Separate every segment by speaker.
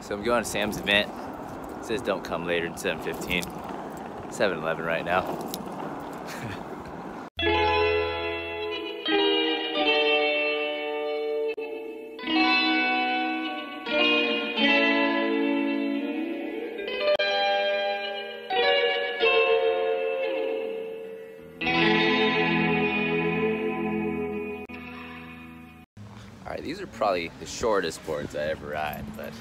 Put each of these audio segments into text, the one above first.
Speaker 1: So I'm going to Sam's event. It says don't come later than 7:15. 7-Eleven right now. Alright, these are probably the shortest boards I ever ride, but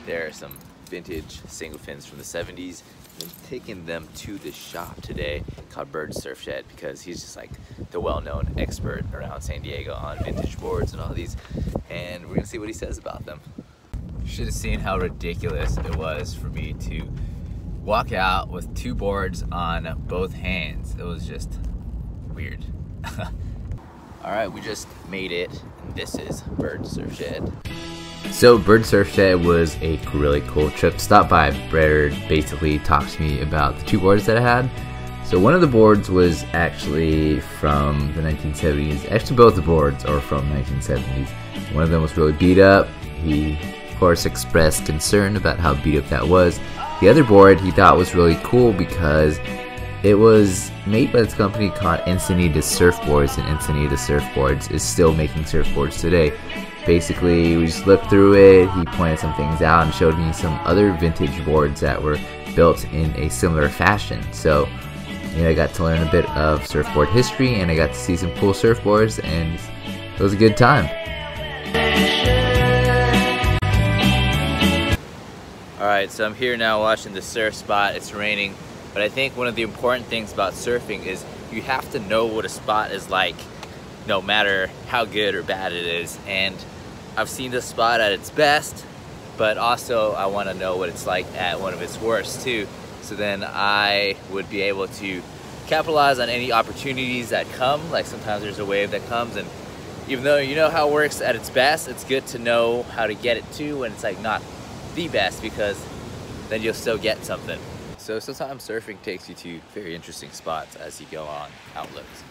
Speaker 1: there are some vintage single fins from the 70s. I'm taking them to the shop today called Bird Surf Shed because he's just like the well-known expert around San Diego on vintage boards and all these, and we're gonna see what he says about them. You should have seen how ridiculous it was for me to walk out with two boards on both hands. It was just weird. Alright, we just made it, and this is Bird Surf Shed. So Bird Surf Shed was a really cool trip. Stopped by. Bird basically talked to me about the two boards that I had. So one of the boards was actually from the 1970s. Actually both the boards are from 1970s. One of them was really beat up. He of course expressed concern about how beat up that was. The other board he thought was really cool because it was made by this company called Encinita Surfboards, and Encinita Surfboards is still making surfboards today. Basically, we just looked through it, he pointed some things out and showed me some other vintage boards that were built in a similar fashion. So, I got to learn a bit of surfboard history, and I got to see some cool surfboards, and it was a good time. Alright, so I'm here now watching the surf spot. It's raining. But I think one of the important things about surfing is you have to know what a spot is like, no matter how good or bad it is. And I've seen this spot at its best, but also I want to know what it's like at one of its worst too. So then I would be able to capitalize on any opportunities that come. Like sometimes there's a wave that comes, and even though you know how it works at its best, it's good to know how to get it too when it's like not the best, because then you'll still get something. So sometimes surfing takes you to very interesting spots as you go on outlooks.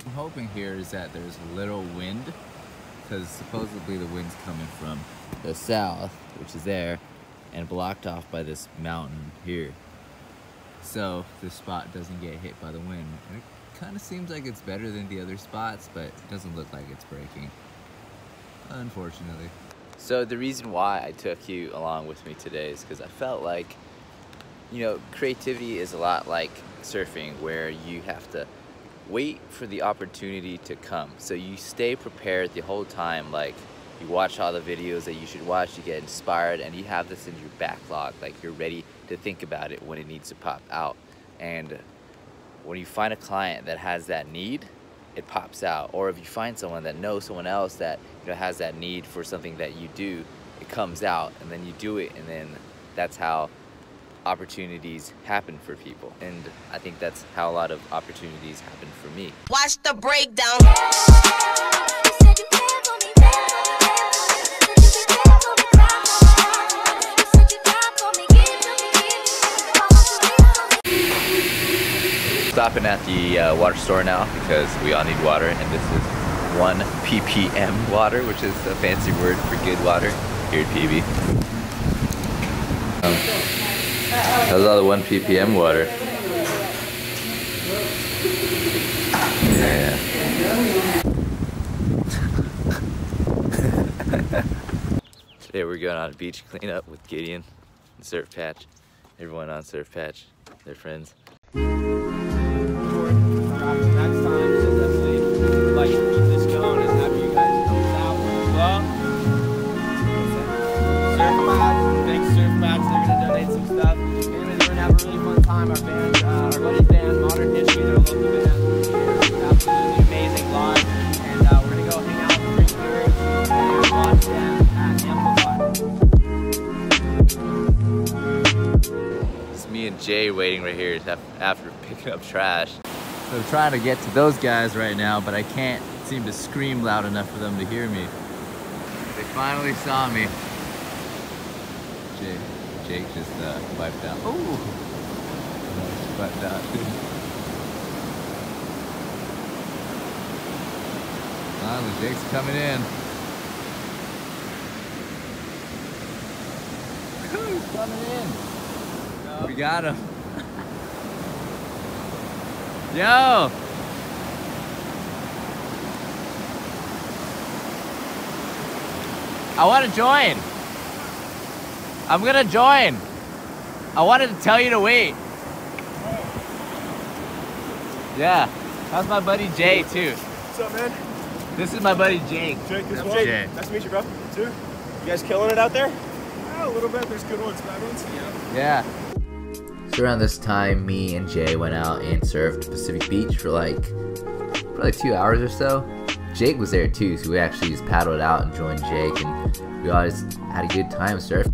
Speaker 1: I'm hoping here is that there's a little wind, because supposedly the wind's coming from the south, which is there, and blocked off by this mountain here. So this spot doesn't get hit by the wind. And it kind of seems like it's better than the other spots, but it doesn't look like it's breaking, unfortunately. So the reason why I took you along with me today is because I felt like, creativity is a lot like surfing, where you have to wait for the opportunity to come. So you stay prepared the whole time, like you watch all the videos that you should watch, you get inspired, and you have this in your backlog, like you're ready to think about it when it needs to pop out. And when you find a client that has that need, it pops out. Or if you find someone that knows someone else that has that need for something that you do, it comes out, and then you do it, and then that's how opportunities happen for people. And I think that's how a lot of opportunities happen for me.
Speaker 2: Watch the breakdown.
Speaker 1: Stopping at the water store now because we all need water, and this is 1 ppm water, which is a fancy word for good water here at PB. How's all the 1 ppm water? Yeah. Today we're going on a beach cleanup with Gideon and Surf Patch. Everyone on Surf Patch, they're friends.
Speaker 3: Next time, so definitely would like to keep this going and have you guys help us out as well. Surf Mats, big Surf Mats, they're going to donate some stuff. Anyways, we're going to have a really fun time. Our band, our buddy's band, Modern History, they're a local band. Absolutely amazing live. And we're going to go hang out with the drink beers and watch them at Amplify.
Speaker 1: It's me and Jay waiting right here after picking up trash. So I'm trying to get to those guys right now, but I can't seem to scream loud enough for them to hear me. They finally saw me. Jake just wiped out. Oh! Wiped out. Finally, Jake's coming in. Coming in. We got him. Yo! I want to join. I'm gonna join. I wanted to tell you to wait. Yeah. That's my buddy Jay too.
Speaker 2: What's up, man?
Speaker 1: This is my buddy Jake.
Speaker 2: Jake as well.
Speaker 1: Jay.
Speaker 2: Nice to meet you, bro. You too. You guys killing it out there? Yeah, a little bit. There's good ones, bad ones.
Speaker 1: Yeah. So around this time, me and Jay went out and surfed Pacific Beach for like 2 hours or so. Jake was there too, so we actually just paddled out and joined Jake, and we always had a good time surfing.